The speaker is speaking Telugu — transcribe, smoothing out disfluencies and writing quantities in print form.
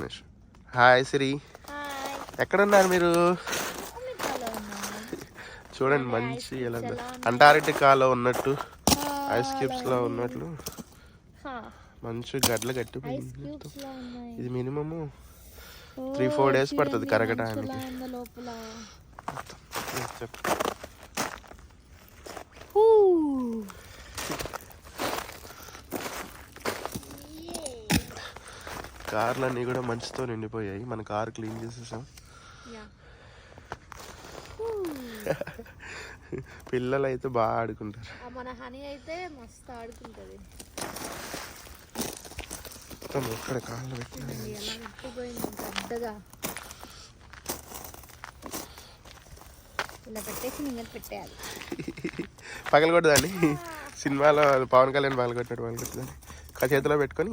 నిమిషం. హాయ్ సిరి, ఎక్కడున్నారు మీరు? చూడండి మంచి ఎలా అంటార్టికాలో ఉన్నట్టు ఐస్ క్యూబ్స్ లో ఉన్నట్లు మంచి గడ్డలు కట్టిపోయింది. ఇది మినిమము 3-4 days పడుతుంది కరగడానికి. కార్లన్నీ కూడా మంచుతో నిండిపోయాయి. మన కార్ క్లీన్ చేసేసాం. పిల్లలు అయితే బాగా ఆడుకుంటారు. మన హనీ అయితే మస్తు ఆడుకుంటది. ఇక్కడ కాళ్ళు పెట్టిపోయింది పెద్దగా. ఇలా పెట్టేసి ఇంకా పెట్టేయాలి. పగలగొట్టదండి. సినిమాలో పవన్ కళ్యాణ్ పగలగొట్టినట్టు పగలగొట్టదని చేతిలో పెట్టుకొని